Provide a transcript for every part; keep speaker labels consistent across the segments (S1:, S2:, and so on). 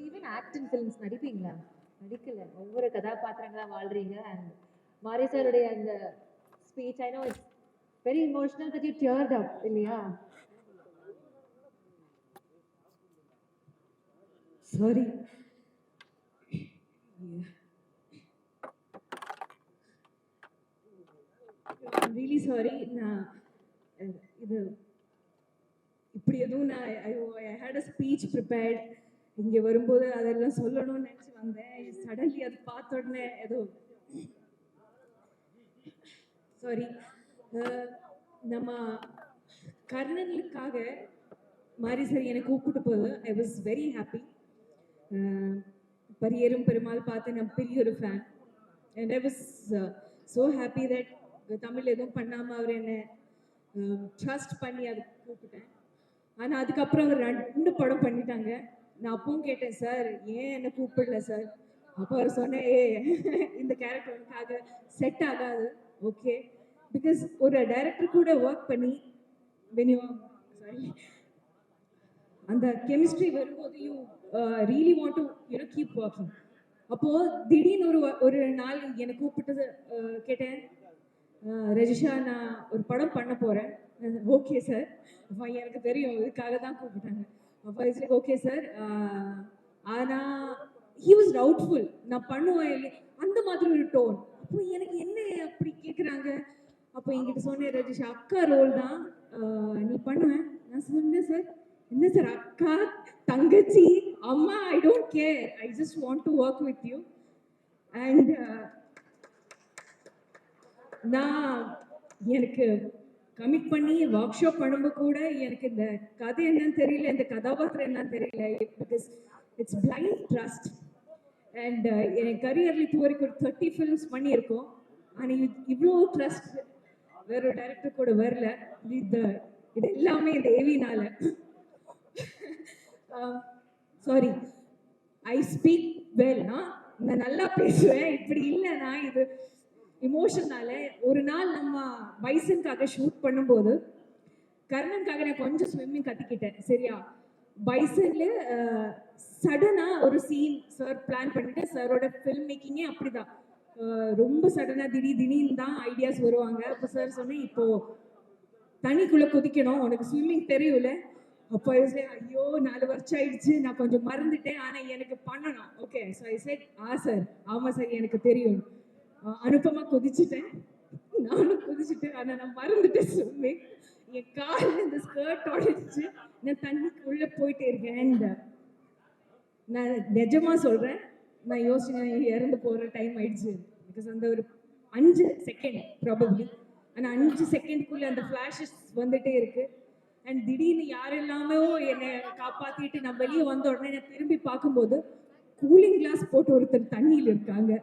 S1: even act in films நடிப்பீங்களா? நடிக்கல. ஒவ்வொரு கதாபாத்திரங்களா வாழ்றீங்க. And மாரி சாருடைய அந்த speech, I know it's very emotional that you teared up, இல்லையா?
S2: Sorry. I'm really sorry. இது இப்படி எதுவும் I had a speech prepared. இங்கே வரும்போது அதெல்லாம் சொல்லணும்னு நினச்சி வந்தேன். சடன்லி அது பார்த்த உடனே ஏதோ சாரி. நம்ம கர்ணனுக்காக மாரி சார் என்னை கூப்பிட்டு போது I was very happy. Pariyerum Perumal பார்த்து நான் பெரிய ஒரு fan. And I was so happy that Tamil எதுவும் பண்ணாமல் அவர் என்னை ட்ரஸ்ட் பண்ணி அதை கூப்பிட்டேன். ஆனால் அதுக்கப்புறம் அவர் 2 படம் பண்ணிட்டாங்க. நான் அப்பவும் கேட்டேன், சார் ஏன் என்னை கூப்பிடல சார்? அப்போ அவர் சொன்னேன், இந்த கேரக்டருக்காக செட் ஆகாது. ஓகே, பிகாஸ் ஒரு டைரக்டர் கூட ஒர்க் பண்ணி சாரி அந்த கெமிஸ்ட்ரி வரும்போது you really want to keep working. அப்போது திடீர்னு ஒரு நாள் என்னை கூப்பிட்டது கேட்டேன், ரஜிஷா நான் ஒரு படம் பண்ண போகிறேன். ஓகே சார், அப்போ எனக்கு தெரியும் இதுக்காக தான் கூப்பிட்டாங்க. அப்போ இட்ஸ் ஓகே சார். ஆனால் ஹி வாஸ் டவுட்ஃபுல், நான் பண்ணுவேன் இல்லை அந்த மாதிரி ஒரு டோன். அப்போ எனக்கு என்ன அப்படி கேட்குறாங்க. அப்போ என்கிட்ட சொன்னேன், ரஜிஷா அக்கா ரோல் தான், நீ பண்ணுவேன். நான் சொன்னேன், சார் என்ன சார் அக்கா தங்கச்சி அம்மா, I don't care, I just want to work with you. And நான் எனக்கு கமிட் பண்ணி ஒர்க் ஷாப் பண்ணும்போது கூட எனக்கு இந்த கதை என்னன்னு தெரியல, இந்த கதாபாத்திரம் என்னன்னு தெரியல. Because it's blind trust. And என் கரியரில் இப்போ வரைக்கும் ஒரு 30 ஃபிலிம்ஸ் பண்ணியிருக்கோம். ஆனால் இவ்வளோ ட்ரஸ்ட் வேற ஒரு டைரக்டர் கூட வரல. இது எல்லாமே இந்த ஏவினால. சாரி, ஐ ஸ்பீக் வெல்னா, நான் நல்லா பேசுவேன். இப்படி இல்லைன்னா இது இமோஷனால. ஒரு நாள் நம்ம பைசனுக்காக ஷூட் பண்ணும்போது கர்ணனுக்காக நான் கொஞ்சம் ஸ்விம்மிங் கற்றுக்கிட்டேன். சரியா, பைசன்ல சடனாக ஒரு சீன் சார் பிளான் பண்ணிட்டு, சாரோட ஃபில்ம் மேக்கிங்கே அப்படிதான், ரொம்ப சடனாக திடீர்னு தான் ஐடியாஸ் வருவாங்க. அப்போ சார் சொன்னேன், இப்போது தண்ணிக்குள்ளே குதிக்கணும், உனக்கு ஸ்விம்மிங் தெரியும்ல. அப்போ ஐயோ 4 வருஷம் ஆயிடுச்சு, நான் கொஞ்சம் மறந்துட்டேன், ஆனால் எனக்கு பண்ணணும். Okay, so I set sir, ஆமாம் சார் எனக்கு தெரியும். அனுப்பமா குதிச்சுட்டேன், நானும் குதிச்சுட்டேன். ஆனால் நான் மறந்துட்டேன் ஸ்விம்மிங். என் காலில் இந்த ஸ்கர்ட் உடைச்சு நான் தண்ணிக்குள்ளே போயிட்டே இருக்கேன். அண்ட் நான் நிஜமாக சொல்கிறேன், நான் யோசிச்சு இறந்து போகிற டைம் ஆயிடுச்சு. பிகாஸ் அந்த ஒரு 5 செகண்ட் ப்ராபப்ளி, ஆனால் 5 செகண்டுக்குள்ளே அந்த ஃப்ளாஷஸ் வந்துட்டே இருக்கு. அண்ட் திடீர்னு யாரெல்லாமே என்னை காப்பாற்றிட்டு நான் வெளியே வந்த உடனே நான் திரும்பி பார்க்கும்போது கூலிங் கிளாஸ் போட்டு ஒருத்தர் தண்ணியில் இருக்காங்க.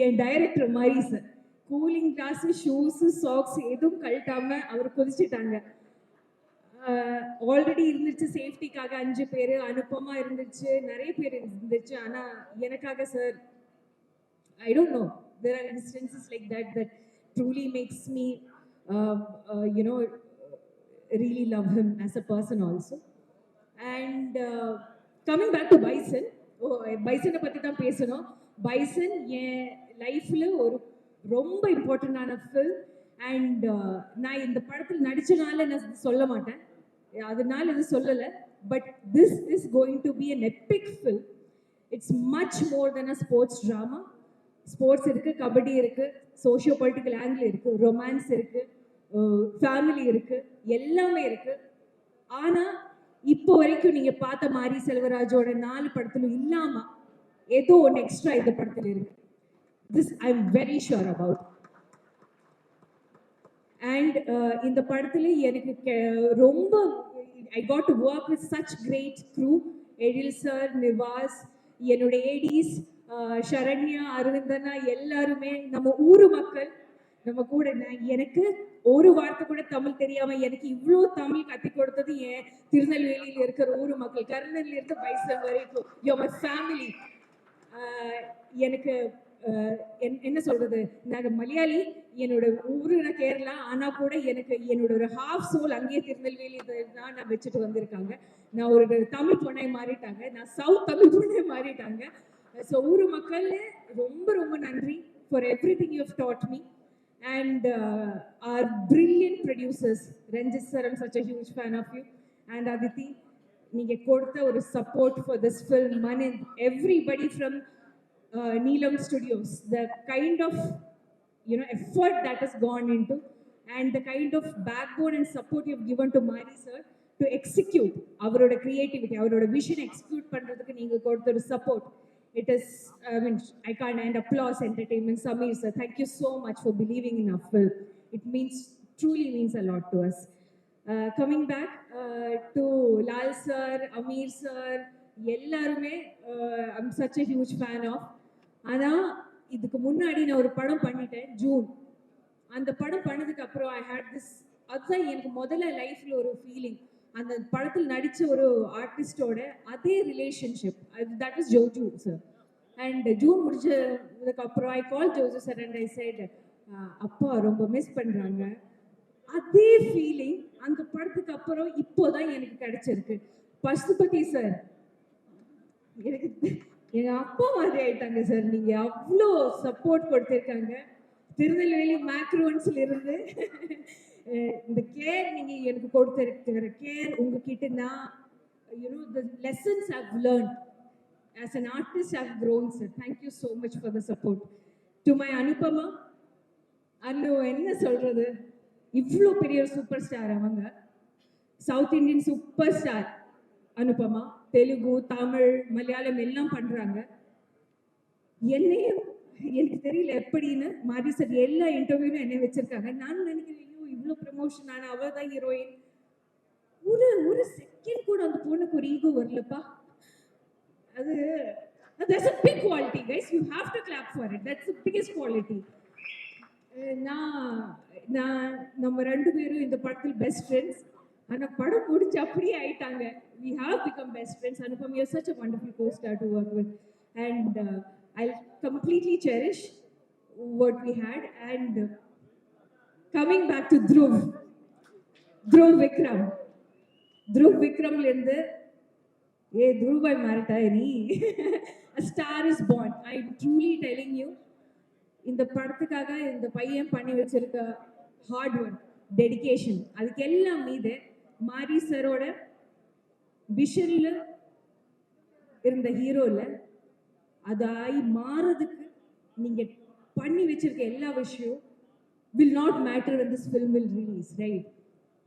S2: என் டைரக்டர் மாதிரி sir, cooling glass shoes socks எதுவும் கழட்டாம அவர் குதிச்சுட்டாங்க. ஆல்ரெடி இருந்துச்சு சேஃப்டிக்காக 5 பேர், அனுப்பமா இருந்துச்சு, நிறைய பேர் இருந்துச்சு. ஆனால் எனக்காக sir, I don't know, there are instances like that truly makes me really love him as a person also. And coming back to Bison, பைசனை பற்றி தான் பேசணும். பைசன் என் லைஃப்பில் ஒரு ரொம்ப இம்பார்ட்டண்டான ஃபில்ம். அண்ட் நான் இந்த படத்தில் நடித்தனால நான் சொல்ல மாட்டேன், அதனால இது சொல்லலை. But this is going to be an epic film. It's much more then a sports drama. Sports இருக்குது, கபடி இருக்குது, சோஷியோ பொலிட்டிக்கல் ஆங்கிள் இருக்குது, ரொமான்ஸ் இருக்குது, ஃபேமிலி இருக்குது, எல்லாமே இருக்குது. ஆனால் இப்போ வரைக்கும் நீங்கள் பார்த்த மாரி செல்வராஜோட 4 படத்திலும் இல்லாமல் ஏதோ ஒன்று எக்ஸ்ட்ரா இந்த படத்தில் இருக்கு. This I am very sure about. And இந்த படத்தில் எனக்கு ரொம்ப I got to work with such great crew. Ezhil sir, Nivas, என்னுடைய ஏடிஸ் சரண்யா, அரவிந்தனா, எல்லாருமே நம்ம ஊர் மக்கள். நம்ம கூட எனக்கு ஒரு வார்த்தை கூட தமிழ் தெரியாமல் எனக்கு இவ்வளோ தமிழ் கற்றுக் கொடுத்தது என் திருநெல்வேலியில் இருக்கிற ஊர் மக்கள். கர்ணன்ல இருந்து பைசன் வரைக்கும் யூ மை ஃபேமிலி. எனக்கு என்ன சொல்றது, நான் மலையாளி, என்னோட ஊரு நான் கேரளா, ஆனா கூட எனக்கு என்னோட ஒரு ஹாஃப் சோல் அங்கேயே திருநெல்வேலி தான் நான் வச்சுட்டு வந்திருக்காங்க. நான் ஒரு தமிழ் பொண்ணை மாறிட்டாங்க, நான் சவுத் தமிழ் பொண்ணை மாறிட்டாங்க. ஸோ ஊர் மக்கள் ரொம்ப ரொம்ப நன்றி for everything you have taught me. And our brilliant producers, Ranjit sir, I'm such a huge fan of you, and Aditi, நீங்க கொடுத்த ஒரு support for this film, Manin, everybody from Neelam Studios, the kind of effort that has gone into, and the kind of backbone and support you've given to Mari sir to execute அவரோட creativity, அவரோட vision execute பண்றதுக்கு நீங்க கொடுத்த ஒரு support. It is, I mean, I can't end applause entertainment. Sameer sir, thank you so much for believing in our film. It truly means a lot to us. Coming back to Lal sir, Amir sir, எல்லாருமே I'm such a huge fan of. ஆனா இதுக்கு முன்னாடி நான் ஒரு படம் பண்ணிட்டேன் June. அந்த படம் பண்ணதுக்கு அப்புறம் I had this, அதுதான் எனக்கு முதல்ல லைஃப்ல ஒரு ஃபீலிங். அந்த படத்தில் நடிச்ச ஒரு ஆர்டிஸ்டோட அதே relationship, that was Joju sir. And June முடிச்சதுக்கு அப்புறம் I call Joju sir and I said, அப்பா ரொம்ப மிஸ் பண்றாங்க. அதே ஃபீலிங் அந்த படத்துக்கு அப்புறம் இப்போதான் எனக்கு கிடைச்சிருக்கு. பசுபதி சார் எனக்கு எங்க அப்பா மாதிரி ஆயிட்டாங்க சார். நீங்க அவ்வளோ சப்போர்ட் கொடுத்திருக்காங்க. திருநெல்வேலி மேக்ரோன்ஸ்ல இருந்து இந்த கேர் நீங்க எனக்கு கொடுத்திருக்கிற கேர், உங்ககிட்ட நான் the lessons I've learned as an artist I've grown, sir. Thank you so much for the support. To my Anupama, அன்னு என்ன சொல்றது, இவ்வளோ பெரிய சூப்பர் ஸ்டார் அவங்க, south Indian super star Anupama, Telugu, Tamil, Malayalam எல்லாம் பண்றாங்க. என்னையும் எனக்கு தெரியல எப்படின்னு மாரி சார் எல்லா இன்டர்வியூலும் என்னை வச்சிருக்காங்க. நான் நினைக்கிறேன், ஐயோ இவ்வளோ ப்ரமோஷன், நான் அவள் தான் ஹீரோயின். ஒரு செகண்ட் கூட அந்த பொண்ணுக்கு ஒரு ஈகோ வரலப்பா. அது that's a big quality, guys. You have to clap for it. That's the biggest quality. நான் நம்ம ரெண்டு பேரும் இந்த படத்தில் பெஸ்ட் ஃப்ரெண்ட்ஸ். ஆனா படம் முடிச்சு அப்படியே ஆயிட்டாங்க. We have become best friends. Anupam, you're such a wonderful co-star to work with, and I'll completely cherish what we had. And coming back to Dhruv Vikramல இருந்து, Dhruv bhai marita ni a star is born. I'm truly telling you, இந்த படத்துக்காக இந்த பையன் பண்ணி வச்சிருக்க hard work, dedication, அதுக்கு எல்லாம் மீது மாரி சரோட விஷன்ல இருந்த ஹீரோல அதாய் மாறதுக்கு நீங்க பண்ணி வச்சிருக்க எல்லா விஷயம் will not matter when this film will release, right?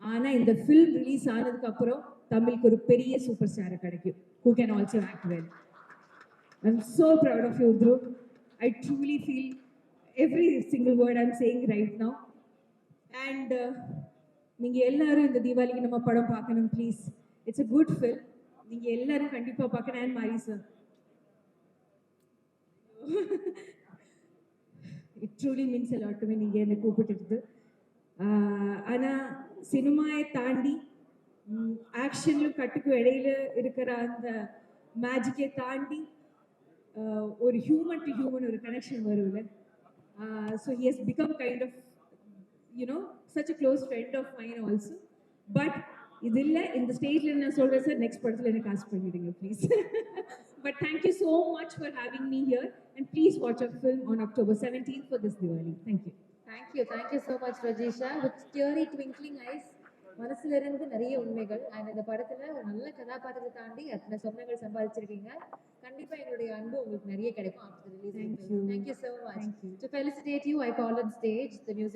S2: ஆனா இந்த film release ஆனதுக்கு அப்புறம் தமிழுக்கு ஒரு பெரிய சூப்பர் ஸ்டார் கிடைக்கும் who can also act well. I'm so proud of you, Dhruv. I truly feel every single word I'm saying right now. And நீங்க எல்லாரும் இந்த தீபாவளிக்கு நம்ம படம் பார்க்கணும் please. It's a good film. நீங்க எல்லாரும் கண்டிப்பா பார்க்கணும். அண்ட் மாரி sir, it truly means a lot to me நீங்க என்ன கூப்பிட்டுருது. ஆனா சினிமாயை தாண்டி ஆக்ஷன்லும் கட்டுக்கும் இடையில இருக்கிற அந்த மேஜிக்கை தாண்டி ஒரு ஹியூமன் டு ஹியூமன் ஒரு கனெக்ஷன் வரும்ல. So he has become kind of, such a close friend of mine also. But idilla in the stage la na solren sir, next படத்துல என்ன காஸ்ட் பண்ணிடுங்க please. But thank you so much for having me here, and please watch our film on October 17th for this Diwali. Thank you.
S1: Thank you so much Rajisha. With teary twinkling eyes, மனசுல இருந்து நிறைய உண்மைகள். And இந்த படத்துல ஒரு நல்ல கதாபாத்திரத்தை தாண்டி அத்தனை சொந்தங்கள் சம்பாதிச்சிருக்கீங்க. கண்டிப்பா எங்களுடைய அன்பு உங்களுக்கு நிறைய கிடைக்கும் after the release.
S2: Thank you.
S1: Thank you so much.
S2: Thank you.
S1: To felicitate you, I call on stage the music